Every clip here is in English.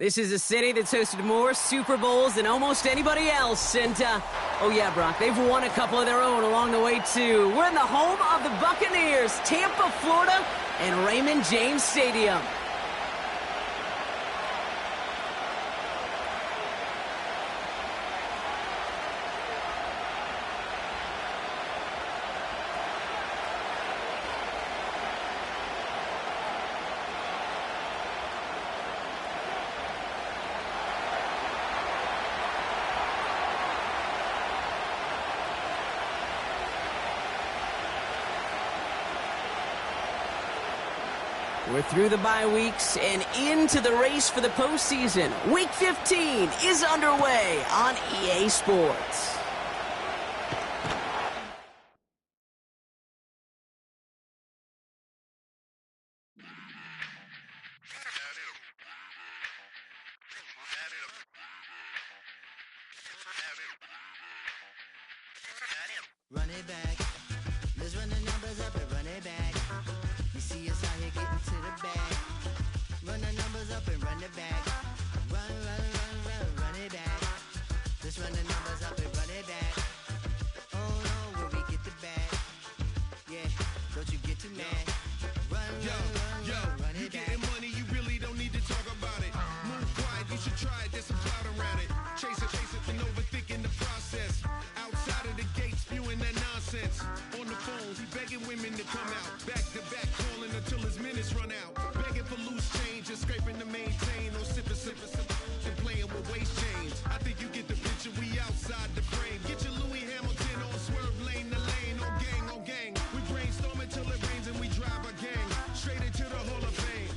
This is a city that's hosted more Super Bowls than almost anybody else. And, oh yeah, Brock, they've won a couple of their own along the way, too. We're in the home of the Buccaneers, Tampa, Florida, and Raymond James Stadium. We're through the bye weeks and into the race for the postseason. Week 15 is underway on EA Sports. Run it back. Let's run the numbers up and run it back. You see us out here getting to the bag. Run the numbers up and run it back. Run it back. Let's run the numbers up and run it back. Oh no, when we get the bag. Yeah, don't you get too mad. Run it back. You getting money, you really don't need to talk about it. Move quiet, you should try it, there's some clout around it. Chase it, and overthinking the process. Outside of the gate, spewing that nonsense. On the phone, he begging women to come out. Back to back, calling until his minutes run out. Begging for loose change and scraping to maintain. Or sipping, and playing with waist chains. I think you get the picture, we outside the frame. Get your Louis Hamilton on swerve lane to lane. On gang. We brainstorm until it rains and we drive our gang straight into the Hall of Fame.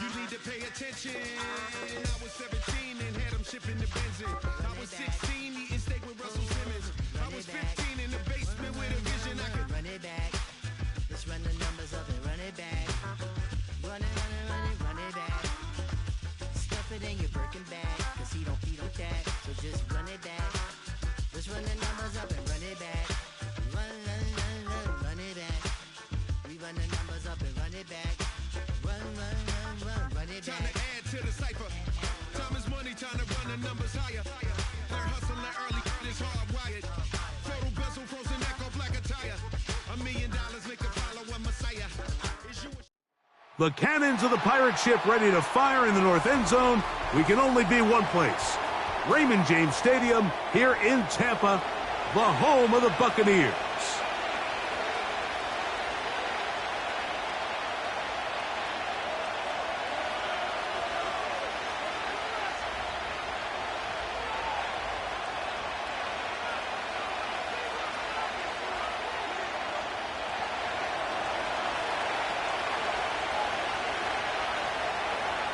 You need to pay attention. I was 17 and had them shipping the benzine. I was 16 eating steak with Russell Simmons. I was 15 in the basement with a vision. I could run it back. Let's run the numbers up and run it back. Run it back. Stuff it in your Birkin bag, cause he don't feed on that. So just run it back. Let's run the numbers up and run it back. Run it back. We run the numbers up and run it back. Run it back. time to add to the cipher. Time is money, time to run the numbers higher. Learn hustling early, it's hardwired. Total bezel, frozen neck off like a tire. $1 million make a follow a messiah. The cannons of the pirate ship ready to fire in the north end zone. We can only be one place. Raymond James Stadium here in Tampa, the home of the Buccaneers.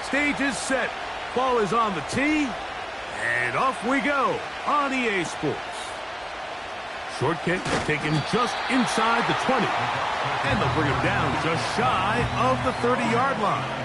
Stage is set. Ball is on the tee. And off we go on EA Sports. Short kick taken just inside the 20. And they'll bring him down just shy of the 30-yard line.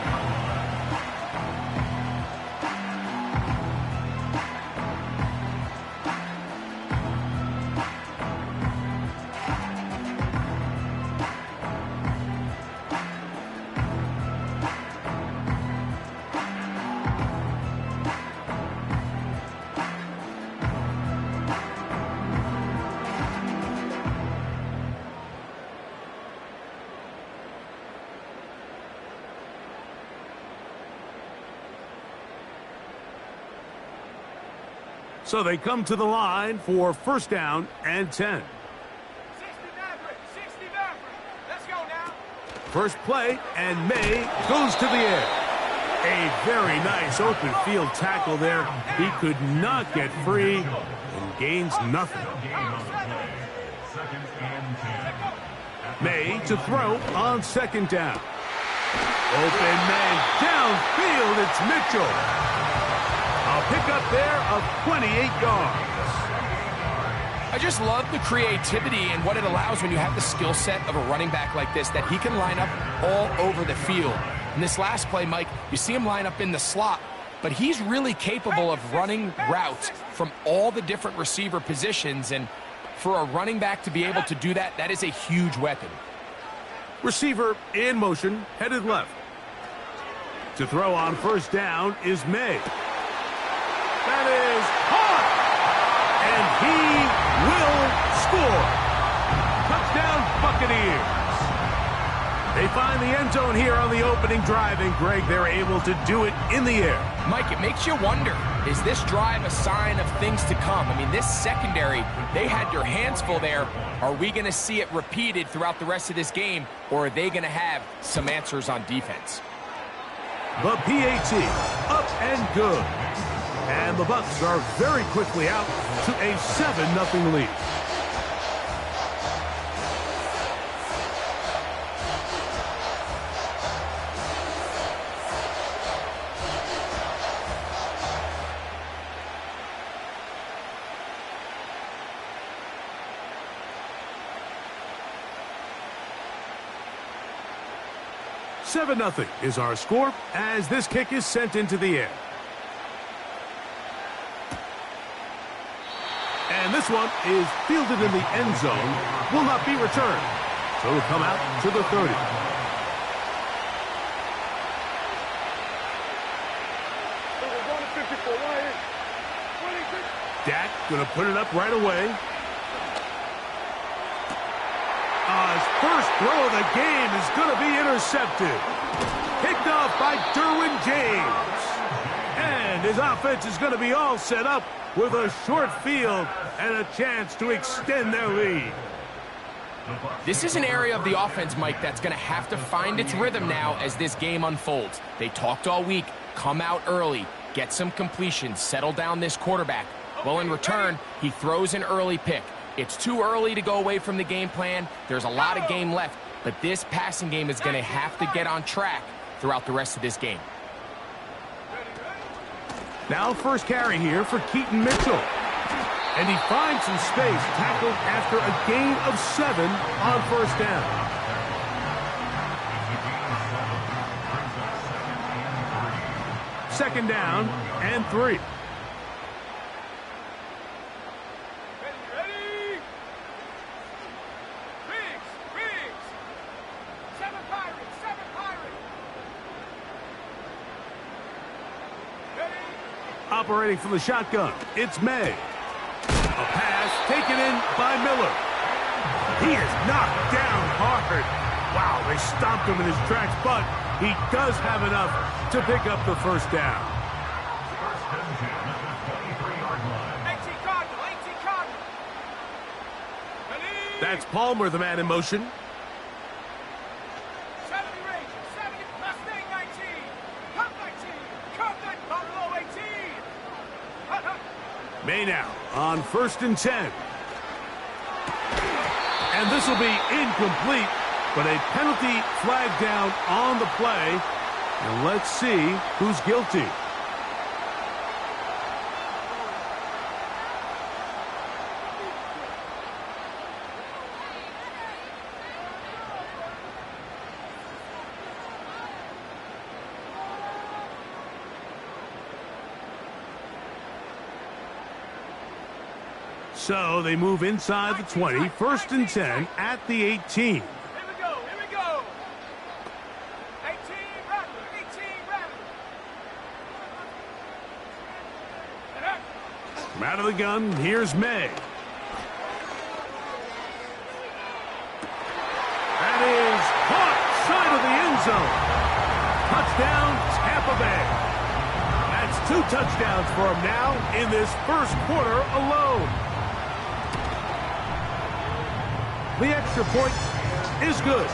So they come to the line for first down and 10. 60 Let's go now. First play, and May goes to the air. A very nice open field tackle there. He could not get free and gains nothing. May to throw on second down. Open man downfield, it's Mitchell. A pickup there of 28 yards. I just love the creativity and what it allows when you have the skill set of a running back like this, that he can line up all over the field. In this last play, Mike, you see him line up in the slot, but he's really capable of running routes from all the different receiver positions, and for a running back to be able to do that, that is a huge weapon. Receiver in motion, headed left. To throw on first down is May. That is caught! And he will score. Touchdown, Buccaneers. They find the end zone here on the opening drive, and Greg, they're able to do it in the air. Mike, it makes you wonder, is this drive a sign of things to come? I mean, this secondary, they had their hands full there. Are we going to see it repeated throughout the rest of this game, or are they going to have some answers on defense? The PAT, up and good. And the Bucs are very quickly out to a 7-0 lead. $7-0 is our score as this kick is sent into the air. And this one is fielded in the end zone, will not be returned. So it'll come out to the 30. Dak going to put it up right away. His first throw of the game is going to be intercepted. Picked off by Derwin James. And his offense is going to be all set up with a short field and a chance to extend their lead. This is an area of the offense, Mike, that's going to have to find its rhythm now as this game unfolds. They talked all week, come out early, get some completions, settle down this quarterback. Well, in return, he throws an early pick. It's too early to go away from the game plan. There's a lot of game left, but this passing game is going to have to get on track throughout the rest of this game. Now first carry here for Keaton Mitchell. And he finds some space, tackled after a gain of 7 on first down. Second down and 3. Operating from the shotgun, it's May. A pass taken in by Miller. He is knocked down hard. Wow, they stomped him in his tracks, but he does have enough to pick up the first down. 18 Cardinal, 18 Cardinal. That's Palmer, the man in motion. 70 Rangers, 70 Mustang 19. Cup 19. Cup that Buffalo 18. May now on 1st and 10. And this will be incomplete, but a penalty flag down on the play. And let's see who's guilty. So they move inside the 20, 1st and 10 at the 18. Here we go, here we go. 18 Rattler, 18 Rattler. From out of the gun, here's May. That is caught side of the end zone. Touchdown, Tampa Bay. That's 2 touchdowns for him now in this first quarter alone. The extra point is good.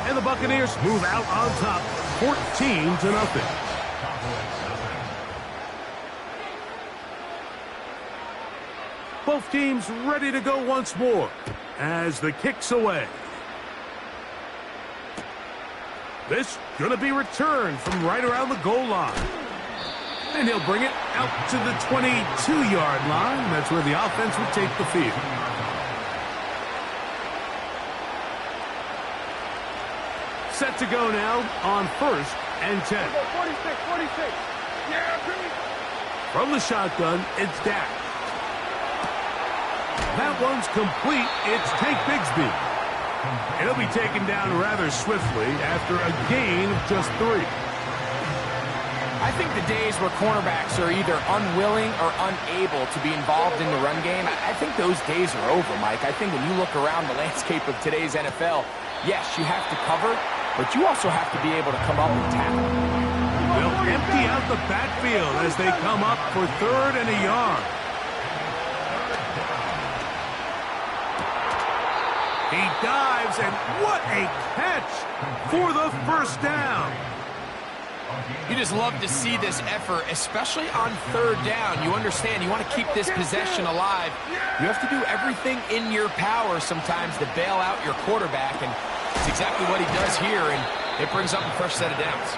And the Buccaneers move out on top, 14-0. Both teams ready to go once more as the kick's away. This going to be returned from right around the goal line. And he'll bring it out to the 22-yard line. That's where the offense will take the field. Set to go now on 1st and 10. 46, 46. Yeah, pretty. From the shotgun, it's Dak. That one's complete. It's Tank Bigsby. And he'll be taken down rather swiftly after a gain of just 3. I think the days where cornerbacks are either unwilling or unable to be involved in the run game, I think those days are over, Mike. I think when you look around the landscape of today's NFL, yes, you have to cover, but you also have to be able to come up and tackle. They'll empty out the backfield as they come up for 3rd and a yard. He dives, and what a catch for the first down. You just love to see this effort, especially on 3rd down. You understand, you want to keep this possession alive. You have to do everything in your power sometimes to bail out your quarterback, and it's exactly what he does here, and it brings up a fresh set of downs.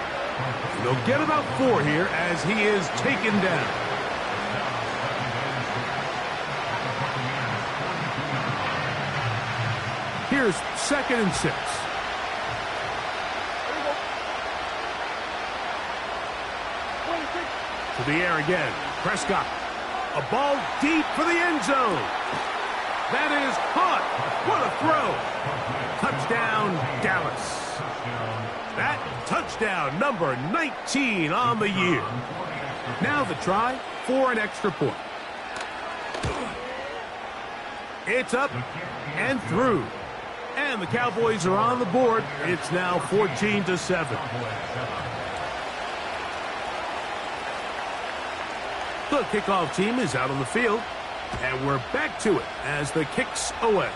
They'll get about 4 here as he is taken down. Here's 2nd and 6. To the air again. Prescott. A ball deep for the end zone. That is caught. What a throw. Touchdown, Dallas. That touchdown, number 19 on the year. Now the try for an extra point. It's up and through. And the Cowboys are on the board. It's now 14-7. The kickoff team is out on the field, and we're back to it as the kick's away.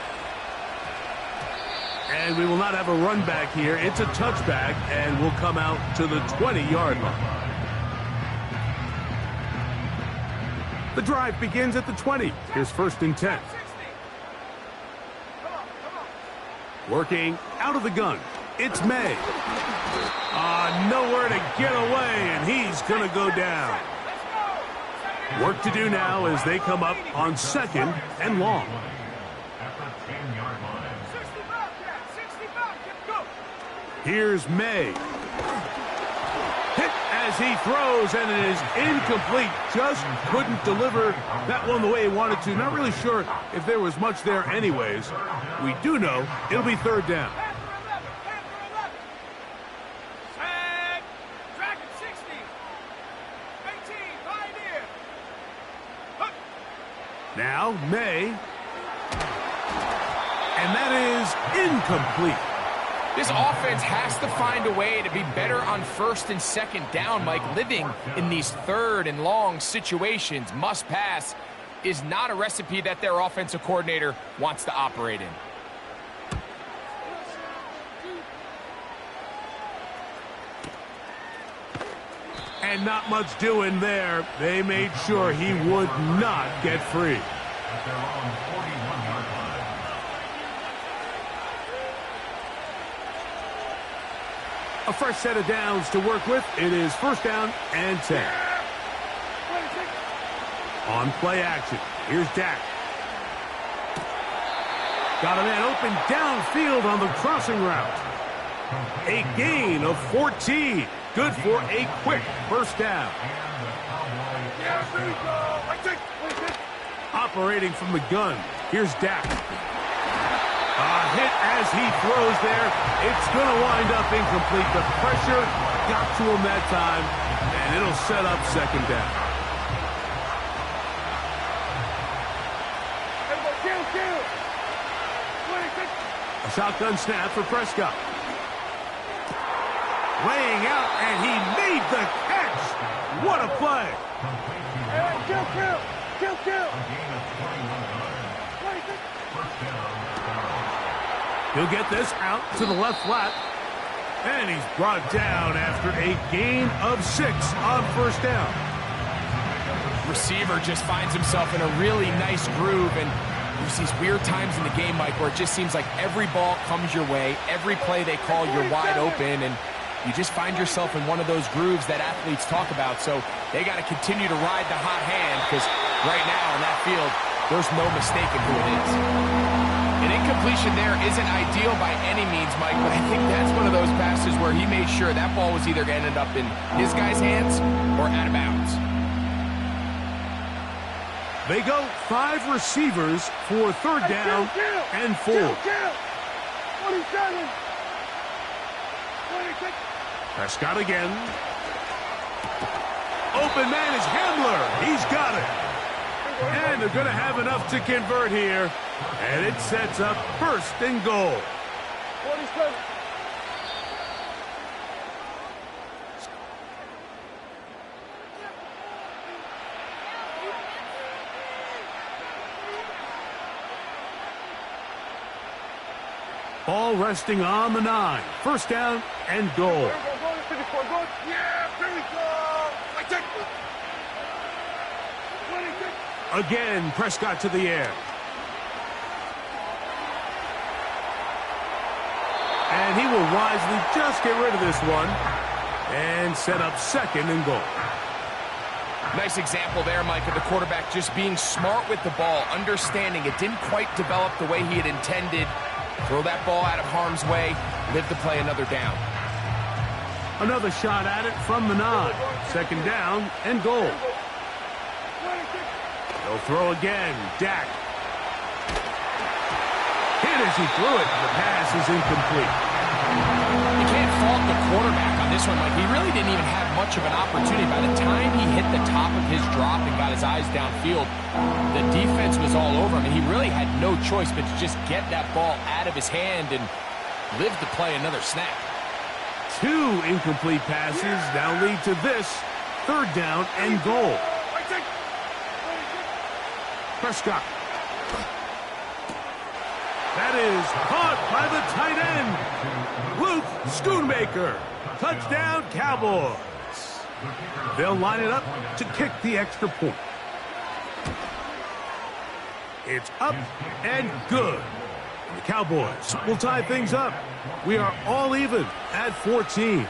And we will not have a run back here. It's a touchback, and we'll come out to the 20-yard line. The drive begins at the 20. Here's 1st and 10. Working out of the gun. It's May. Nowhere to get away, and he's going to go down. Work to do now as they come up on 2nd and long. Here's May. Hit as he throws, and it is incomplete. Just couldn't deliver that one the way he wanted to. Not really sure if there was much there anyways. We do know it'll be 3rd down. Now, May. And that is incomplete. This offense has to find a way to be better on 1st and 2nd down, Mike. Living in these 3rd and long situations, must pass, is not a recipe that their offensive coordinator wants to operate in. And not much doing there. They made sure he would not get free. A fresh set of downs to work with. It is 1st down and 10. On play action. Here's Dak. Got a man open downfield on the crossing route. A gain of 14. Good for a quick 1st down. Operating from the gun. Here's Dak. A hit as he throws there. It's going to wind up incomplete. The pressure got to him that time, and it'll set up 2nd down. A shotgun snap for Prescott. Laying out, and he made the catch. What a play. He'll get this out to the left flat. And he's brought down after a gain of 6 on 1st down. Receiver just finds himself in a really nice groove, and there's these weird times in the game, Mike, where it just seems like every ball comes your way, every play they call, you're wide open, and you just find yourself in one of those grooves that athletes talk about. So they got to continue to ride the hot hand, because right now in that field, there's no mistaking who it is. An incompletion there isn't ideal by any means, Mike, but I think that's one of those passes where he made sure that ball was either going to end up in his guy's hands or out of bounds. They go 5 receivers for 3rd down and 4. 27. Prescott again. Open man is Hamler. He's got it. And they're going to have enough to convert here. And it sets up first and goal. Ball resting on the 9. First down and goal. Again, Prescott to the air. And he will wisely just get rid of this one and set up second and goal. Nice example there, Mike, of the quarterback just being smart with the ball, understanding it didn't quite develop the way he had intended. Throw that ball out of harm's way, live to play another down. Another shot at it from the 9. Second down and goal. They'll throw again. Dak. Hit as he threw it. The pass is incomplete. You can't fault the quarterback on this one, Mike. He really didn't even have much of an opportunity. By the time he hit the top of his drop and got his eyes downfield, the defense was all over him, and he really had no choice but to just get that ball out of his hand and live to play another snap. 2 incomplete passes now lead to this third down and goal. Prescott. That is caught by the tight end, Luke Schoonmaker. Touchdown, Cowboys. They'll line it up to kick the extra point. It's up and good. The Cowboys will tie things up. We are all even at 14.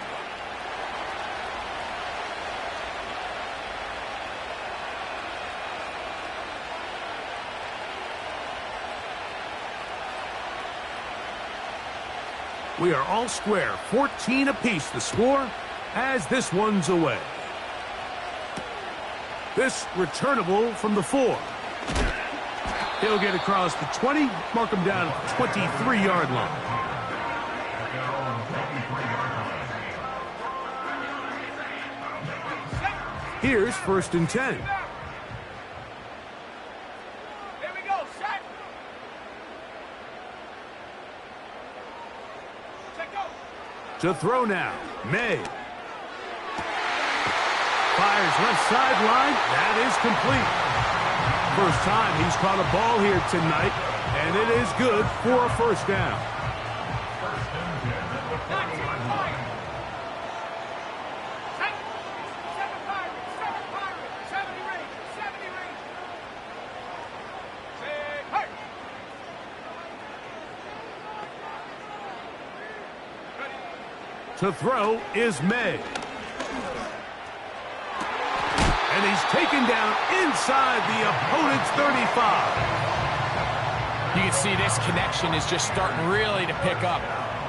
We are all square, 14 apiece the score as this one's away. This returnable from the 4. He'll get across the 20, mark him down at the 23-yard line. Here's first and 10. To throw now, May. Fires left sideline. That is complete. First time he's caught a ball here tonight, and it is good for a first down. To throw is May. And he's taken down inside the opponent's 35. You can see this connection is just starting really to pick up.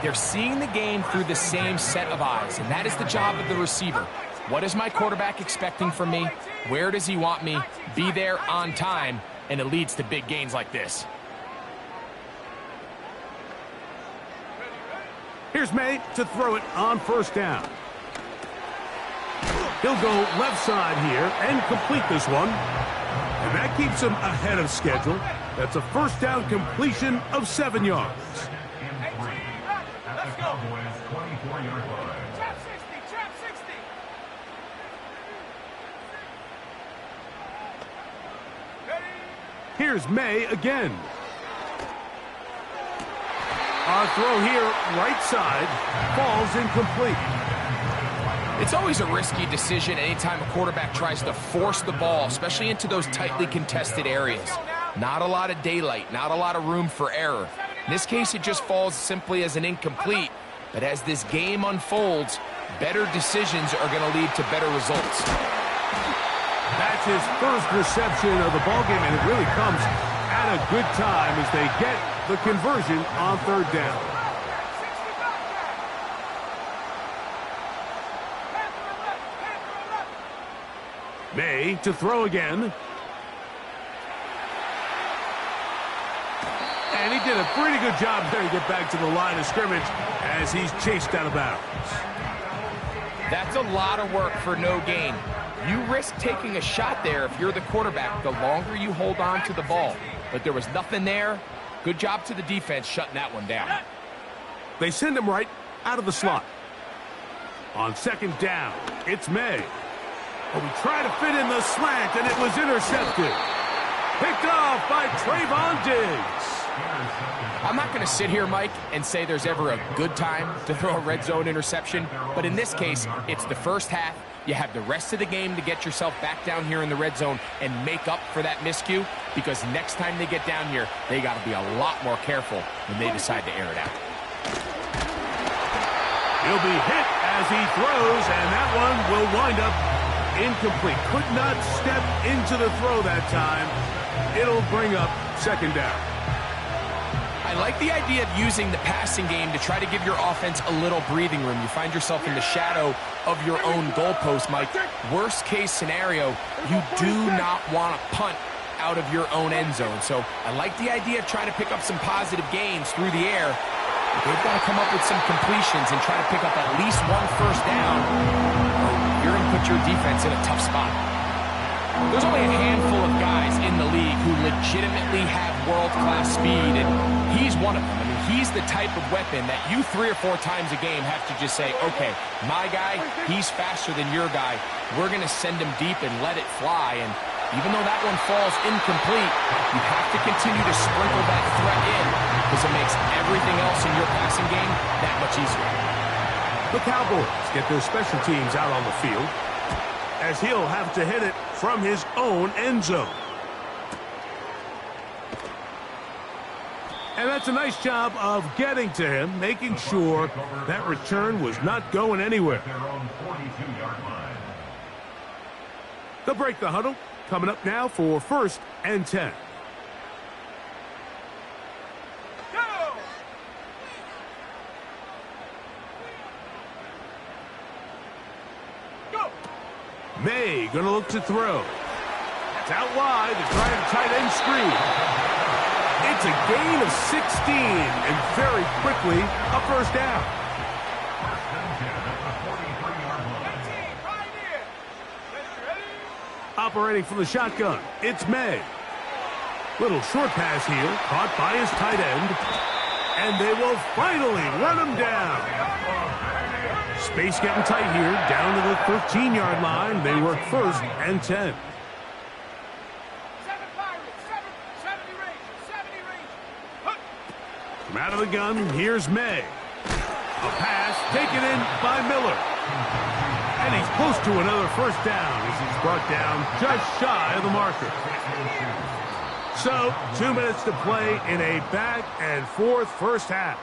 They're seeing the game through the same set of eyes, and that is the job of the receiver. What is my quarterback expecting from me? Where does he want me? Be there on time, and it leads to big gains like this. Here's May to throw it on first down. He'll go left side here and complete this one. And that keeps him ahead of schedule. That's a first down completion of 7 yards. Let's go. Trap 60, trap 60. Here's May again. Our throw here, right side, falls incomplete. It's always a risky decision anytime a quarterback tries to force the ball, especially into those tightly contested areas. Not a lot of daylight, not a lot of room for error. In this case, it just falls simply as an incomplete. But as this game unfolds, better decisions are going to lead to better results. That's his first reception of the ballgame, and it really comes at a good time as they get the conversion on third down. May to throw again. And he did a pretty good job there to get back to the line of scrimmage as he's chased out of bounds. That's a lot of work for no gain. You risk taking a shot there if you're the quarterback the longer you hold on to the ball. But there was nothing there. Good job to the defense shutting that one down. They send him right out of the slot. On second down, it's May. But we try to fit in the slant, and it was intercepted. Picked off by Trayvon Diggs. I'm not going to sit here, Mike, and say there's ever a good time to throw a red zone interception, but in this case, it's the first half. You have the rest of the game to get yourself back down here in the red zone and make up for that miscue, because next time they get down here, they got to be a lot more careful when they decide to air it out. He'll be hit as he throws, and that one will wind up incomplete. Could not step into the throw that time. It'll bring up second down. I like the idea of using the passing game to try to give your offense a little breathing room. You find yourself in the shadow of your own goalpost, Mike. Worst case scenario, you do not want to punt out of your own end zone. So I like the idea of trying to pick up some positive gains through the air. But they've got to come up with some completions and try to pick up at least one first down. You're going to put your defense in a tough spot. There's only a handful of guys in the league who legitimately have world-class speed, and he's one of them. I mean, he's the type of weapon that you 3 or 4 times a game have to just say, okay, my guy, he's faster than your guy. We're going to send him deep and let it fly, and even though that one falls incomplete, you have to continue to sprinkle that threat in because it makes everything else in your passing game that much easier. The Cowboys get their special teams out on the field as he'll have to hit it from his own end zone. And that's a nice job of getting to him, making sure that return was not going anywhere. They'll break the huddle. Coming up now for 1st and 10. May gonna look to throw. It's out wide. They're trying a tight end screen. It's a gain of 16, and very quickly a first down. Operating from the shotgun, it's May. Little short pass here, caught by his tight end, and they will finally run him down. Space getting tight here, down to the 13-yard line. They work 1st and 10. 70 range. From out of the gun, here's May. A pass taken in by Miller. And he's close to another first down as he's brought down just shy of the marker. So, 2 minutes to play in a back-and-forth first half.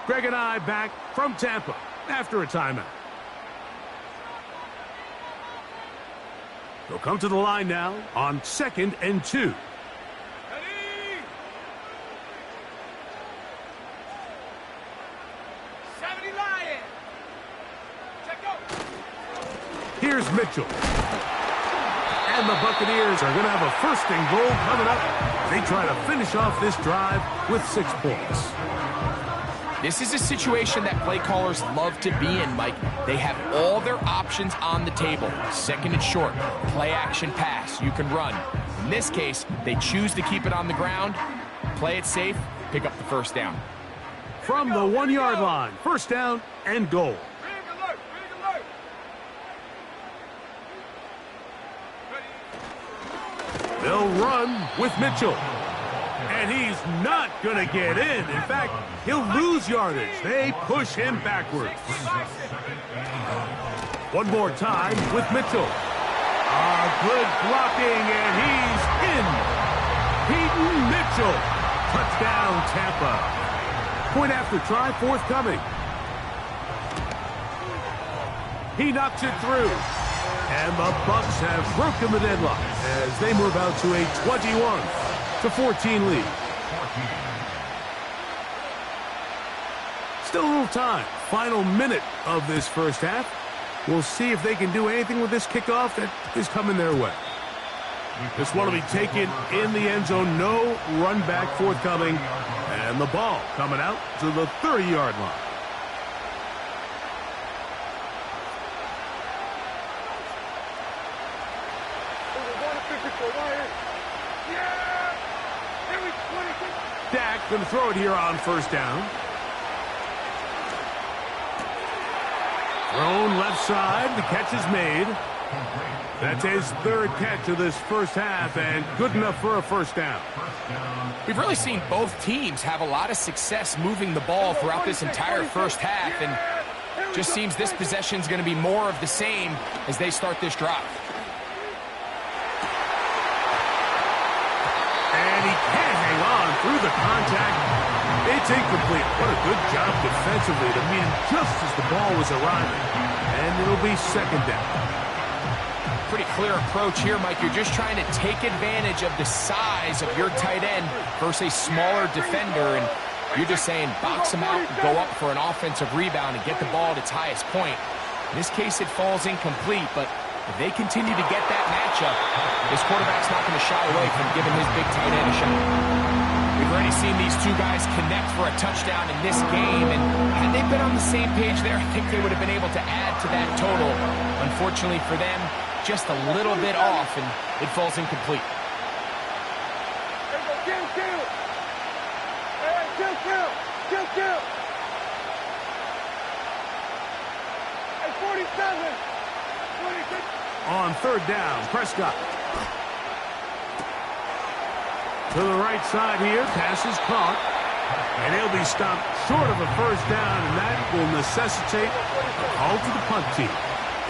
Greg and I back from Tampa after a timeout. They'll come to the line now on 2nd and 2. Here's Mitchell. And the Buccaneers are going to have a 1st and goal coming up. They try to finish off this drive with 6 points. This is a situation that play callers love to be in, Mike. They have all their options on the table. 2nd and short, play action pass, you can run. In this case, they choose to keep it on the ground, play it safe, pick up the first down. From the 1-yard line, 1st down and goal. They'll run with Mitchell. And he's not going to get in. In fact, he'll lose yardage. They push him backwards. One more time with Mitchell. Good blocking, and he's in. Peyton Mitchell. Touchdown, Tampa. Point after try, forthcoming. He knocks it through. And the Bucs have broken the deadlock as they move out to a 21-14 lead. Still a little time. Final minute of this first half. We'll see if they can do anything with this kickoff that is coming their way. This one will be taken in the end zone. No run back forthcoming. And the ball coming out to the 30-yard line. Dak going to throw it here on first down. Thrown left side. The catch is made. That's his third catch of this first half, and good enough for a first down. We've really seen both teams have a lot of success moving the ball throughout this entire first half, and just seems this possession is going to be more of the same as they start this drive. And he can't hang on through the contact. It's incomplete. What a good job defensively to meet him just as the ball was arriving. And it'll be second down. Pretty clear approach here, Mike. You're just trying to take advantage of the size of your tight end versus a smaller defender, and you're just saying box him out, go up for an offensive rebound, and get the ball at its highest point. In this case, it falls incomplete, but if they continue to get that matchup, this quarterback's not going to shy away from giving his big tight end a shot. We've already seen these two guys connect for a touchdown in this game, and had they been on the same page there, I think they would have been able to add to that total. Unfortunately for them, just a little bit off, and it falls incomplete. On third down, Prescott. To the right side here, pass is caught. And he'll be stopped short of a first down, and that will necessitate a call to the punt team.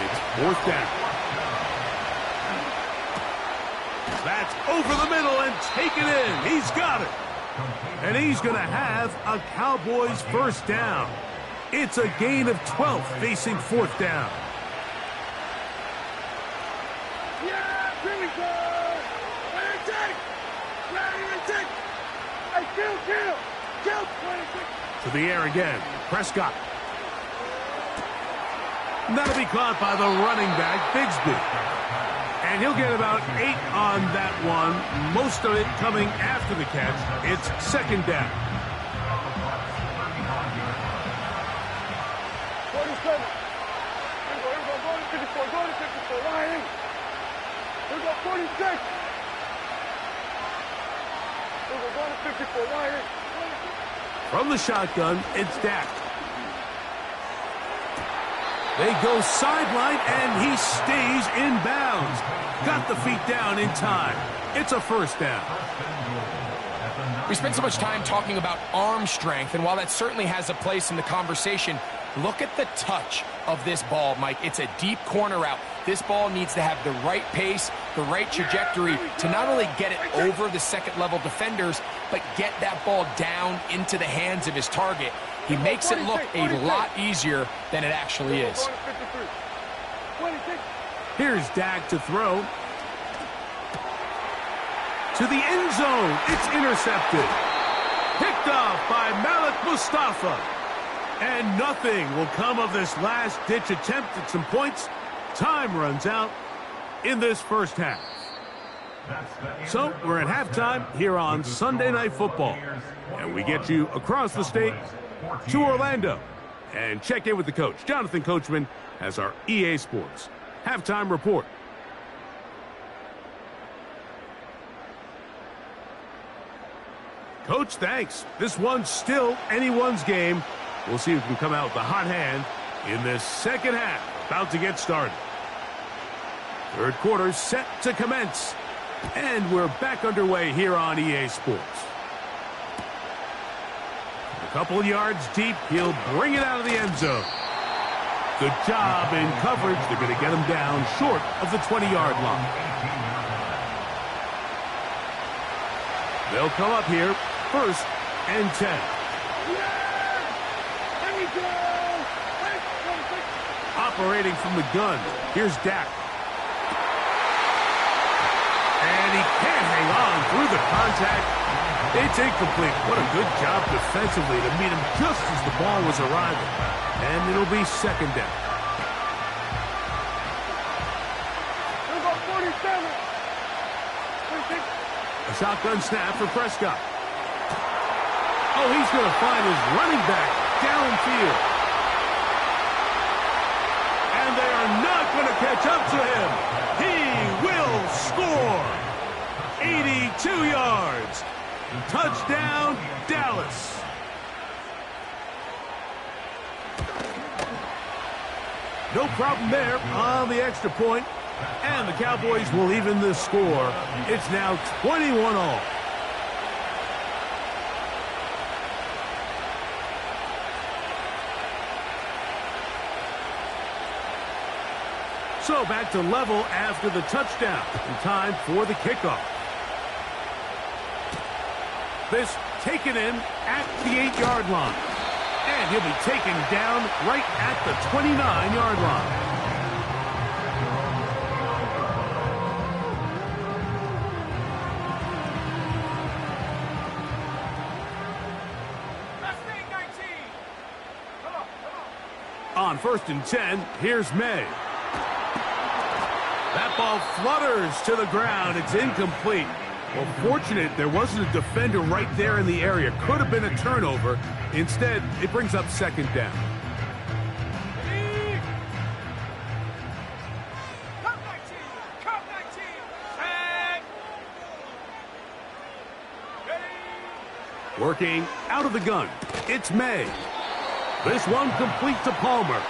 It's fourth down. That's over the middle and taken in. He's got it. And he's going to have a Cowboys first down. It's a gain of 12 facing fourth down. To the air again. Prescott. That'll be caught by the running back, Bigsby. And he'll get about 8 on that one, most of it coming after the catch. It's second down. 47. Here we go, 54, go to 54, Ryan. Here we go, 46. Here we go, go to 54, Ryan. From the shotgun, it's Dak. They go sideline, and he stays in bounds. Got the feet down in time. It's a first down. We spent so much time talking about arm strength, and while that certainly has a place in the conversation, look at the touch of this ball, Mike. It's a deep corner route. This ball needs to have the right pace, the right trajectory to not only get it over the second-level defenders, but get that ball down into the hands of his target. He makes it look a lot easier than it actually is. Here's Dak to throw. To the end zone. It's intercepted. Picked off by Malik Mustafa. And nothing will come of this last-ditch attempt at some points. Time runs out in this first half. So we're at halftime here on Sunday Night Football. And we get you across the state to Orlando. And check in with the coach. Jonathan Coachman has our EA Sports halftime report. Coach, thanks. This one's still anyone's game. We'll see who can come out with the hot hand in this second half. About to get started. Third quarter set to commence. And we're back underway here on EA Sports. A couple yards deep, he'll bring it out of the end zone. Good job in coverage. They're going to get him down short of the 20-yard line. They'll come up here, first and 10. Operating from the gun, here's Dak. And he can't hang on through the contact. It's incomplete. What a good job defensively to meet him just as the ball was arriving. And it'll be second down. Here we go, 47. A shotgun snap for Prescott. Oh, he's going to find his running back downfield. And they are not going to catch up to him. He will score. 82 yards. Touchdown, Dallas. No problem there on the extra point. And the Cowboys will even the score. It's now 21-all. So back to level after the touchdown. And time for the kickoff. This taken in at the 8-yard line. And he'll be taken down right at the 29-yard line. On 1st and 10, here's May. That ball flutters to the ground. It's incomplete. Well, fortunate there wasn't a defender right there in the area. Could have been a turnover. Instead, it brings up 2nd down. Working out of the gun, it's May. This one complete to Palmer.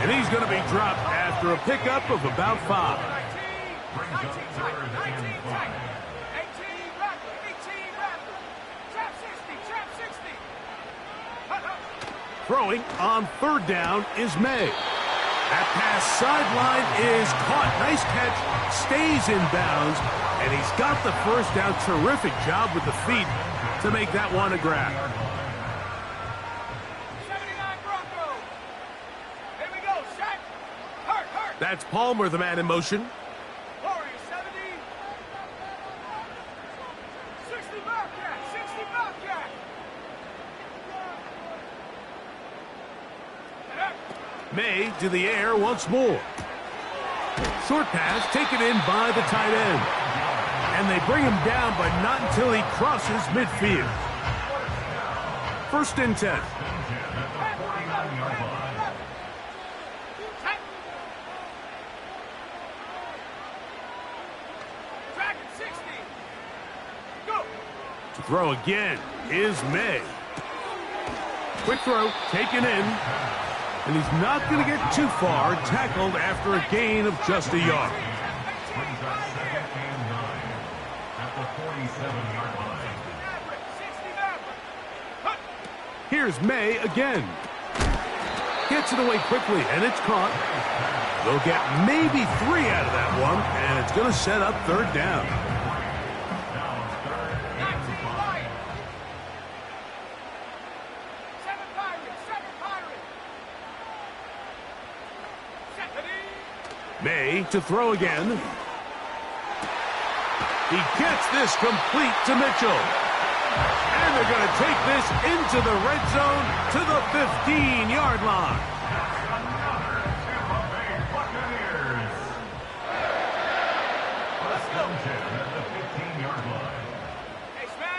And he's going to be dropped after a pickup of about 5. Throwing on 3rd down is May. That pass sideline is caught. Nice catch. Stays in bounds. And he's got the 1st down. Terrific job with the feet to make that one a grab. That's Palmer, the man in motion. 70. 60 Bobcat. 60 Bobcat. May to the air once more. Short pass taken in by the tight end. And they bring him down, but not until he crosses midfield. 1st and 10. To throw again is May. Quick throw taken in. And he's not going to get too far. Tackled after a gain of just a yard. Here's May again. Gets it away quickly, and it's caught. They'll get maybe 3 out of that one, and it's going to set up 3rd down. May to throw again. He gets this complete to Mitchell. And they're going to take this into the red zone to the 15-yard line.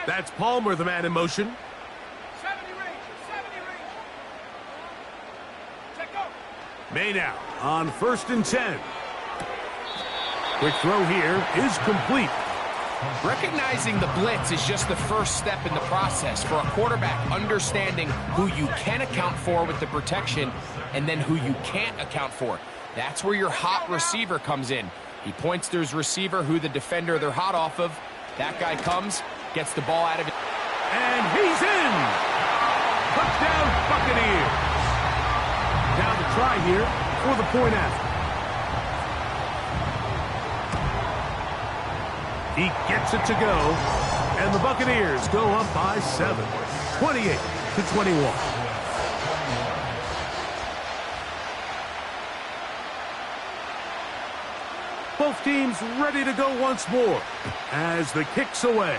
That's Palmer, the man in motion. 70 Ranger. 70 Ranger. Check go. May now on 1st and 10. Quick throw here is complete. Recognizing the blitz is just the first step in the process for a quarterback, understanding who you can account for with the protection and then who you can't account for. That's where your hot receiver comes in. He points to his receiver, who the defender they're hot off of. That guy comes, gets the ball out of it. And he's in! Touchdown, Buccaneers! Now the try here for the point after. He gets it to go, and the Buccaneers go up by 7, 28-21. Both teams ready to go once more as the kick's away.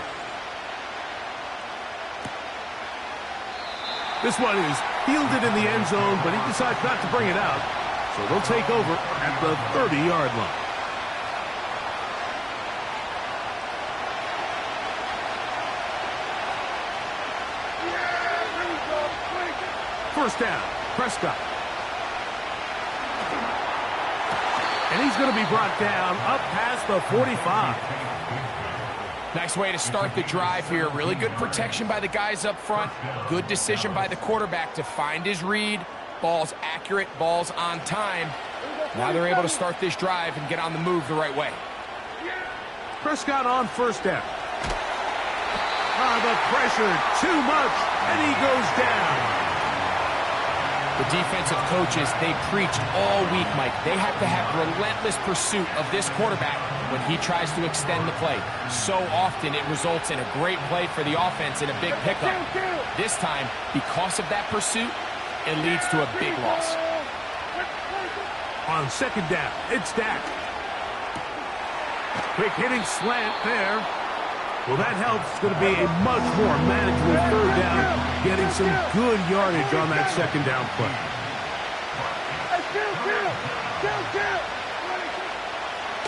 This one is fielded in the end zone, but he decides not to bring it out, so they'll take over at the 30-yard line. First down, Prescott. And he's going to be brought down up past the 45. Nice way to start the drive here. Really good protection by the guys up front. Good decision by the quarterback to find his read. Ball's accurate, ball's on time. Now they're able to start this drive and get on the move the right way. Prescott on first down. The pressure, too much, and he goes down. The defensive coaches, they preached all week, Mike. They have to have relentless pursuit of this quarterback when he tries to extend the play. So often it results in a great play for the offense and a big pickup. This time, because of that pursuit, it leads to a big loss. On second down, it's Dak. Quick hitting slant there. Well, that helps. It's going to be a much more manageable third down, getting some good yardage on that second down play.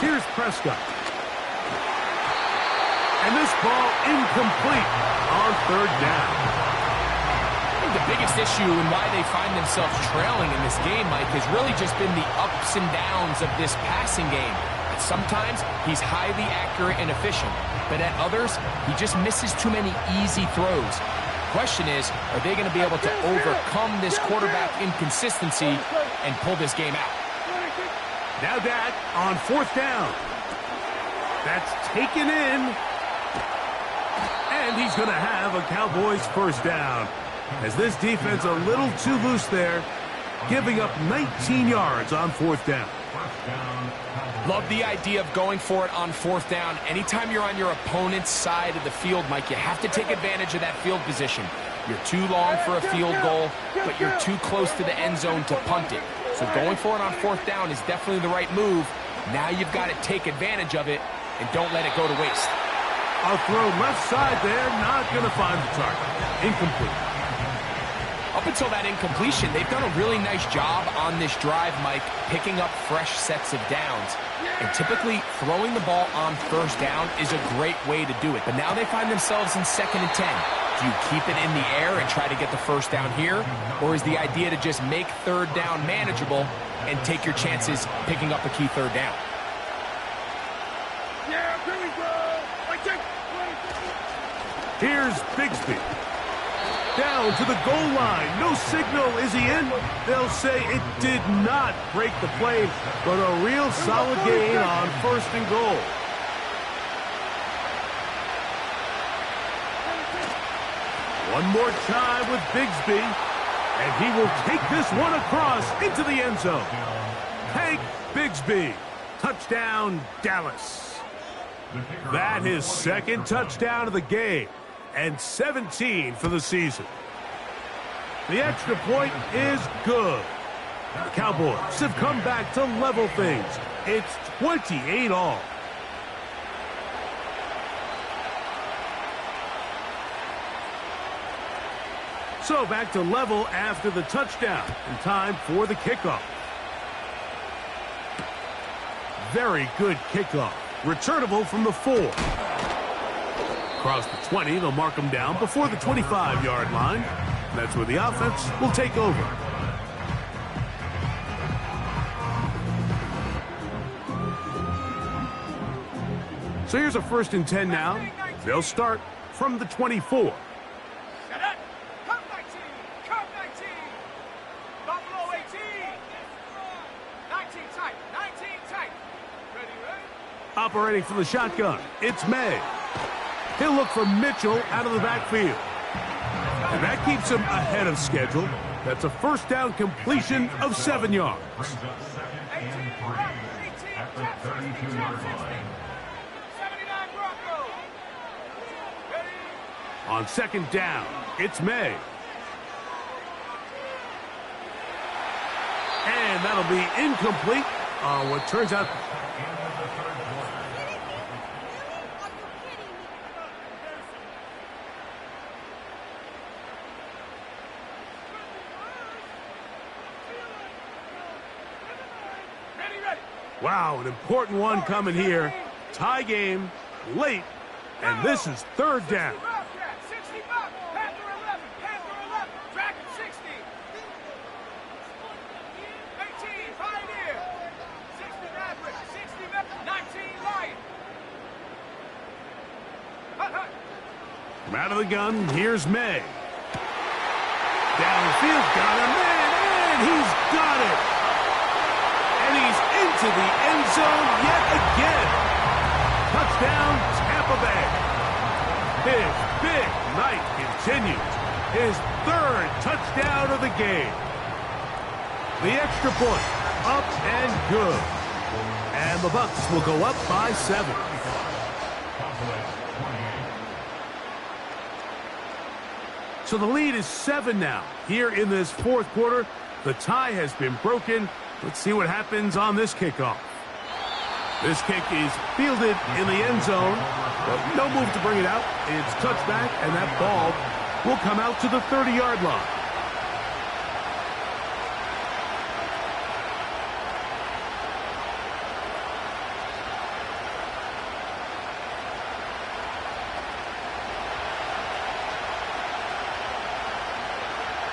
Here's Prescott. And this ball incomplete on third down. I think the biggest issue and why they find themselves trailing in this game, Mike, has really just been the ups and downs of this passing game. Sometimes he's highly accurate and efficient, but at others, he just misses too many easy throws. Question is, are they going to be able to overcome this quarterback inconsistency and pull this game out? Now Dak on fourth down. That's taken in. And he's going to have a Cowboys first down. As this defense a little too loose there, giving up 19 yards on fourth down. Love the idea of going for it on fourth down. Anytime you're on your opponent's side of the field, Mike, you have to take advantage of that field position. You're too long for a field goal, but you're too close to the end zone to punt it. So going for it on fourth down is definitely the right move. Now you've got to take advantage of it and don't let it go to waste. A throw left side there, not going to find the target. Incomplete. Up until that incompletion, they've done a really nice job on this drive, Mike, picking up fresh sets of downs. And typically, throwing the ball on first down is a great way to do it. But now they find themselves in 2nd and 10. Do you keep it in the air and try to get the first down here? Or is the idea to just make third down manageable and take your chances picking up a key third down? Here's Bigsby. Down to the goal line. No signal. Is he in? They'll say it did not break the play, but a real solid gain on first and goal. One more try with Bigsby, and he will take this one across into the end zone. Hank Bigsby. Touchdown, Dallas. That his second touchdown of the game. And 17 for the season. The extra point is good. The Cowboys have come back to level things. It's 28 all. So back to level after the touchdown. And time for the kickoff. Very good kickoff. Returnable from the 4. Across the 20, they'll mark them down before the 25-yard line. That's where the offense will take over. So here's a 1st and 10 now. They'll start from the 24. Operating from the shotgun, it's May. He'll look for Mitchell out of the backfield. And that keeps him ahead of schedule. That's a first down completion of 7 yards. On second down, it's May. And that'll be incomplete on what turns out... Wow, an important one coming here. Tie game, late, and this is 3rd down. Out of the gun, here's May. Downfield, got a man, and he's got it. And he's into the end zone yet again. Touchdown, Tampa Bay. His big night continues. His third touchdown of the game. The extra point, up and good. And the Bucs will go up by 7. So the lead is 7 now. Here in this fourth quarter, the tie has been broken. Let's see what happens on this kickoff. This kick is fielded in the end zone, but no move to bring it out. It's touchback, and that ball will come out to the 30-yard line.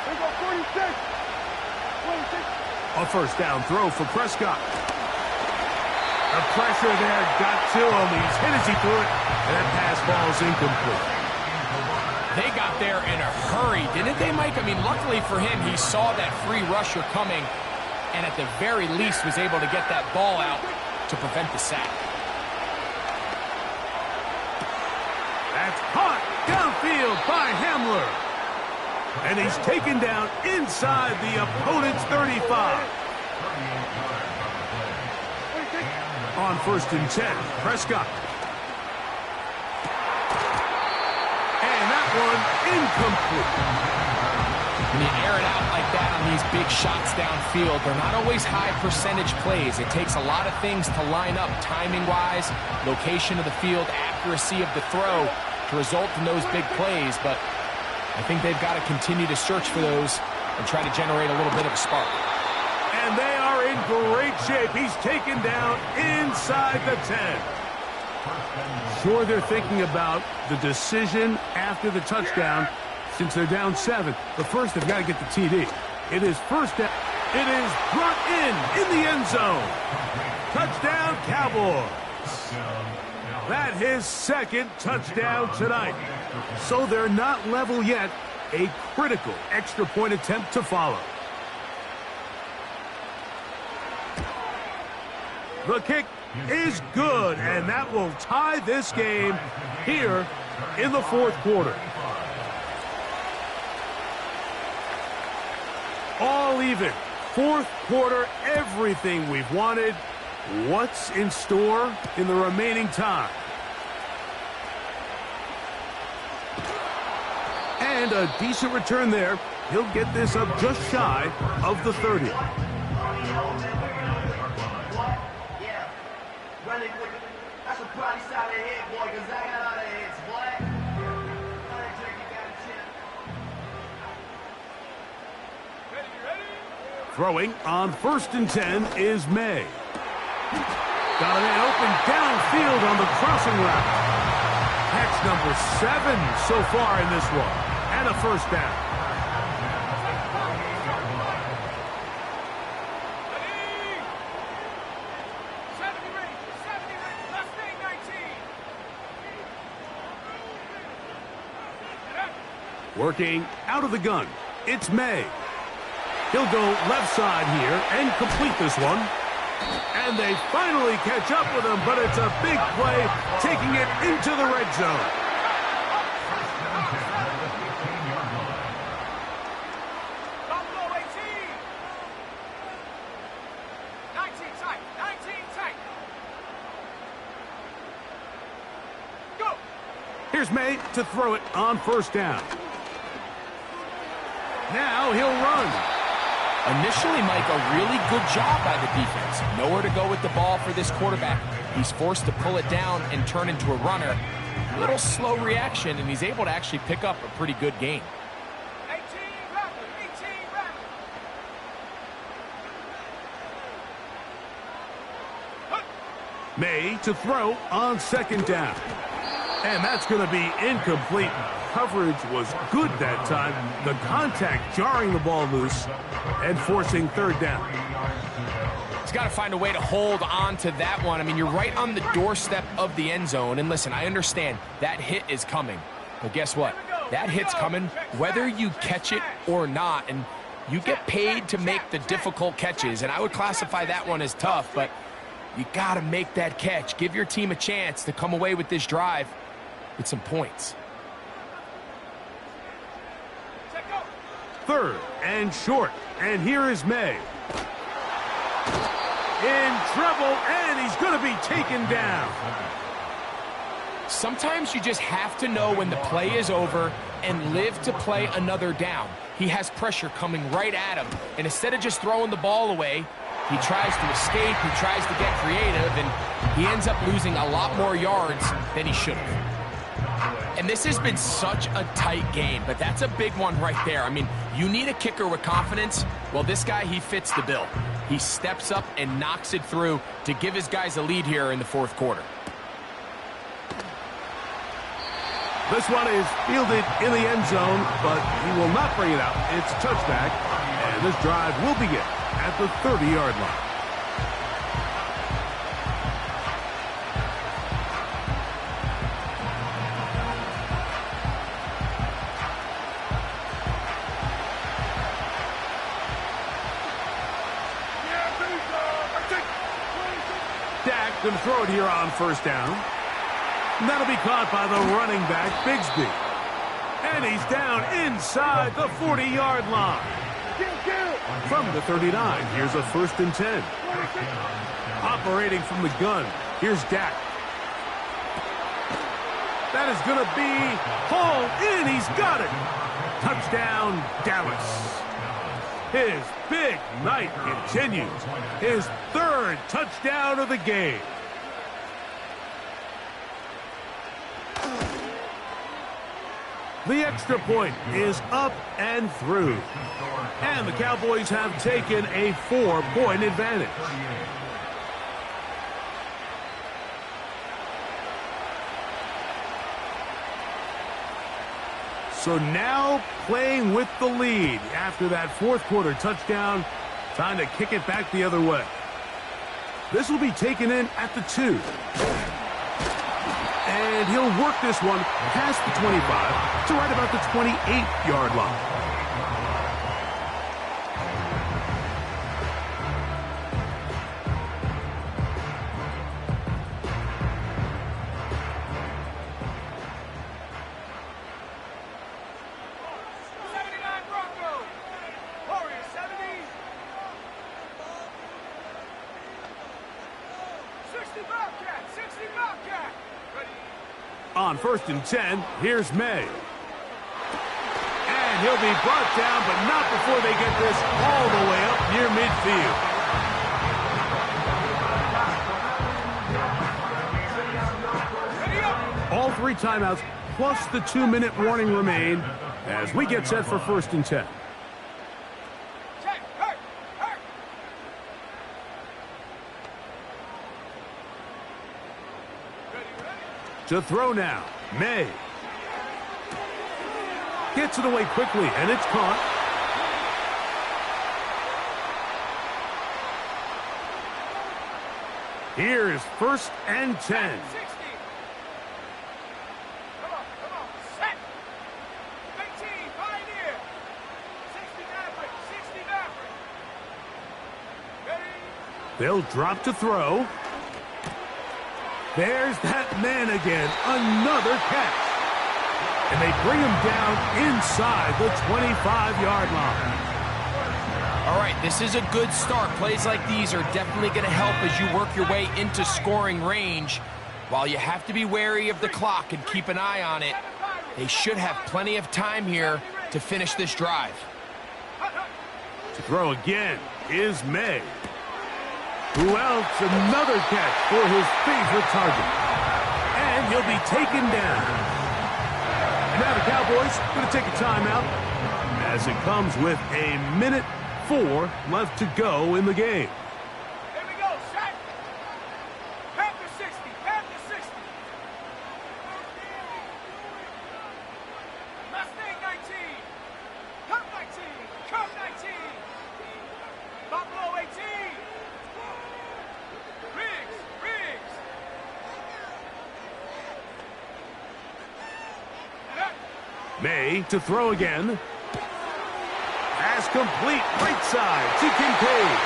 Here go 46. 26. A first down throw for Prescott. The pressure there got to him. He's hit as he threw it, and that pass ball's incomplete. They got there in a hurry, didn't they, Mike? I mean, luckily for him, he saw that free rusher coming, and at the very least was able to get that ball out to prevent the sack. That's caught downfield by Hamler. And he's taken down inside the opponent's 35. On first and 10, Prescott. And that one incomplete. When you air it out like that on these big shots downfield, they're not always high percentage plays. It takes a lot of things to line up timing-wise, location of the field, accuracy of the throw to result in those big plays. But I think they've got to continue to search for those and try to generate a little bit of a spark. And they are in great shape. He's taken down inside the 10. Sure, they're thinking about the decision after the touchdown since they're down 7. But first, they've got to get the TD. It is first down. It is brought in the end zone. Touchdown, Cowboys. That his second touchdown tonight. So they're not level yet. A critical extra point attempt to follow. The kick is good, and that will tie this game here in the fourth quarter. All even. Fourth quarter, everything we've wanted. What's in store in the remaining time? And a decent return there. He'll get this up just shy of the 30. That's a probably side of the head, boy, because I got out of heads, boy. Throwing on first and 10 is May. Got a man open downfield on the crossing route. Catch number 7 so far in this one. And a first down. Working out of the gun, it's May. He'll go left side here and complete this one. And they finally catch up with him, but it's a big play, taking it into the red zone. Here's May to throw it on first down. Now he'll run. Initially, Mike, a really good job by the defense. Nowhere to go with the ball for this quarterback. He's forced to pull it down and turn into a runner. A little slow reaction, and he's able to actually pick up a pretty good gain. May to throw on second down. And that's going to be incomplete. Coverage was good that time. The contact jarring the ball loose and forcing third down. He's got to find a way to hold on to that one. I mean, you're right on the doorstep of the end zone. And listen, I understand that hit is coming. But guess what? That hit's coming whether you catch it or not, and you get paid to make the difficult catches, and I would classify that one as tough, but you got to make that catch. Give your team a chance to come away with this drive with some points. Third and short, and here is May. In trouble, and he's going to be taken down. Sometimes you just have to know when the play is over and live to play another down. He has pressure coming right at him, and instead of just throwing the ball away, he tries to escape, he tries to get creative, and he ends up losing a lot more yards than he should have. And this has been such a tight game, but that's a big one right there. I mean, you need a kicker with confidence. Well, this guy, he fits the bill. He steps up and knocks it through to give his guys a lead here in the fourth quarter. This one is fielded in the end zone, but he will not bring it out. It's touchback, and this drive will begin at the 30-yard line. Dak going to throw it here on first down. And that'll be caught by the running back, Bigsby. And he's down inside the 40-yard line. From the 39, here's a 1st and 10. Operating from the gun, here's Dak. That is going to be hauled in. He's got it. Touchdown, Dallas. His big night continues. His 3rd touchdown of the game. The extra point is up and through. And the Cowboys have taken a 4-point advantage. So now playing with the lead after that fourth quarter touchdown. Time to kick it back the other way. This will be taken in at the 2. And he'll work this one past the 25 to right about the 28-yard line. On 1st and 10, here's May. And he'll be brought down, but not before they get this all the way up near midfield. All 3 timeouts, plus the 2-minute warning remain as we get set for 1st and 10. To throw now, May. Gets it away quickly, and it's caught. Here is 1st and 10. They'll drop to throw. There's that man again, another catch. And they bring him down inside the 25-yard line. All right, this is a good start. Plays like these are definitely going to help as you work your way into scoring range. While you have to be wary of the clock and keep an eye on it, they should have plenty of time here to finish this drive. To throw again is May. Who else? Another catch for his favorite target. And he'll be taken down. And now the Cowboys going to take a timeout as it comes with 1:04 left to go in the game. Here we go, Shaq. Panther 60, Panther 60. Mustang 19. Cup 19, Cup 19. Buffalo 18. Riggs. May to throw again. Pass complete, right side to Kincaid.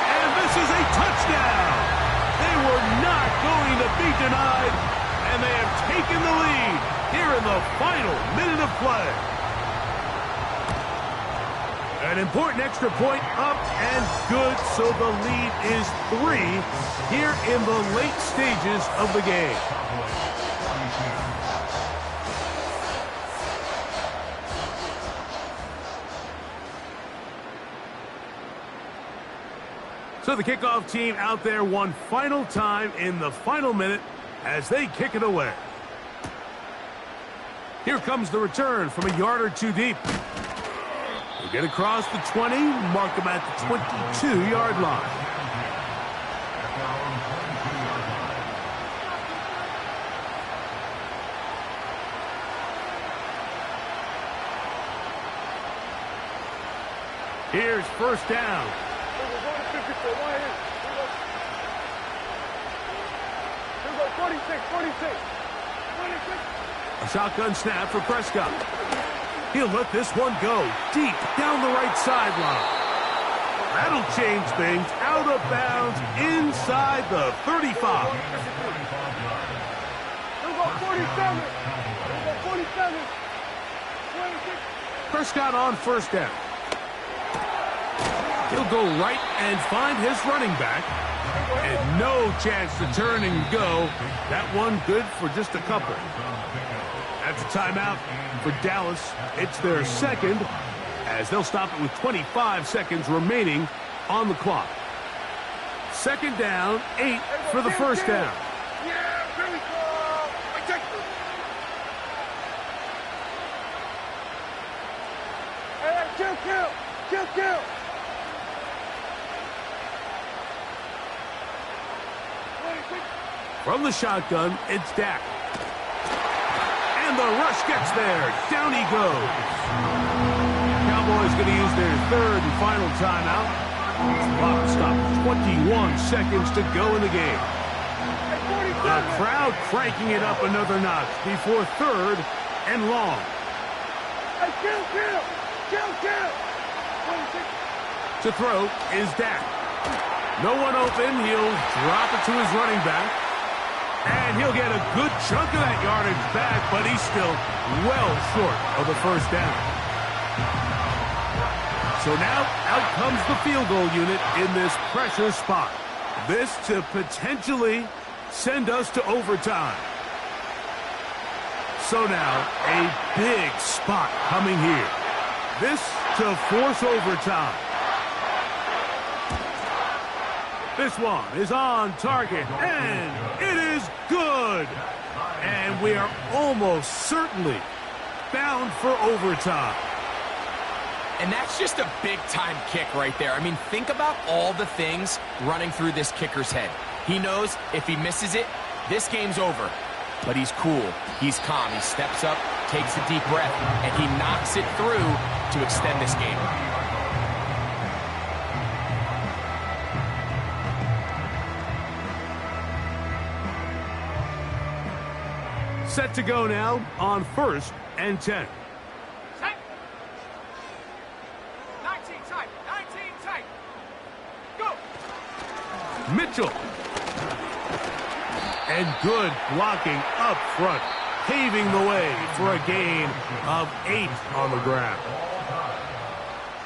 And this is a touchdown. They were not going to be denied, and they have taken the lead here in the final minute of play. An important extra point up and good, so the lead is 3 here in the late stages of the game. So the kickoff team out there one final time in the final minute as they kick it away. Here comes the return from a yard or two deep. They get across the 20, mark them at the 22-yard line. Here's first down. Here we go, 46. A shotgun snap for Prescott. He'll let this one go deep down the right sideline. That'll change things. Out of bounds inside the 35. Here we go, 47. 26. Prescott on first down. He'll go right and find his running back. And no chance to turn and go. That one good for just a couple. That's a timeout for Dallas. It's their second, as they'll stop it with 25 seconds remaining on the clock. Second down, 8 for the first down. Yeah, here we go. Hey, kill. From the shotgun, it's Dak. And the rush gets there. Down he goes. Cowboys going to use their third and final timeout. Clock stopped. 21 seconds to go in the game. The crowd cranking it up another notch before third and long. Hey, kill. To throw is Dak. No one open. He'll drop it to his running back. And he'll get a good chunk of that yardage back, but he's still well short of the first down. So now out comes the field goal unit in this pressure spot. This to potentially send us to overtime. So now a big spot coming here. This to force overtime. This one is on target, and it is good. And we are almost certainly bound for overtime. And that's just a big-time kick right there. I mean, think about all the things running through this kicker's head. He knows if he misses it, this game's over. But he's cool. He's calm. He steps up, takes a deep breath, and he knocks it through to extend this game. Set to go now on 1st and 10. Set. 19 tight. Go. Mitchell. And good blocking up front, paving the way for a gain of 8 on the ground.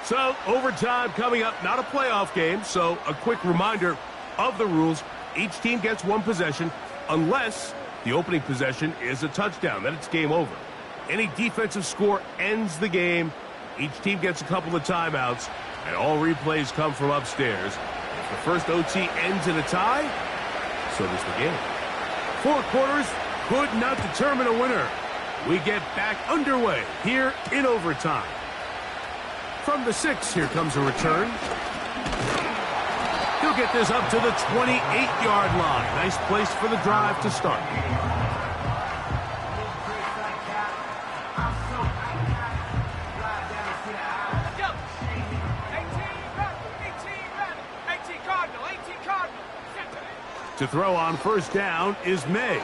So, overtime coming up, not a playoff game, so a quick reminder of the rules. Each team gets one possession unless the opening possession is a touchdown. Then it's game over. Any defensive score ends the game. Each team gets a couple of timeouts, and all replays come from upstairs. If the first OT ends in a tie, so does the game. 4 quarters could not determine a winner. We get back underway here in overtime. From the 6, here comes a return. He'll get this up to the 28-yard line. Nice place for the drive to start. To throw on first down is May.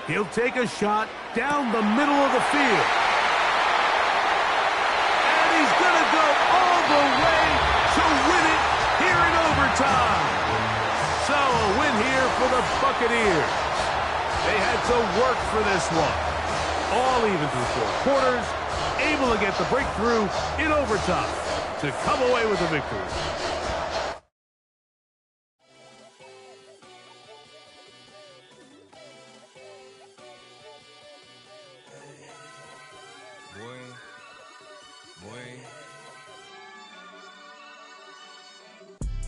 He'll take a shot down the middle of the field. Buccaneers. They had to work for this one. All even through 4 quarters, able to get the breakthrough in overtime to come away with the victory.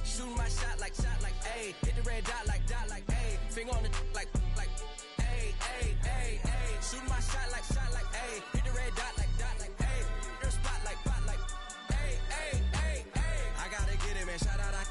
Shooting my shot like, ayy. Hit the red dot like, ayy. Finger on the like, ayy, ayy, ayy, ayy.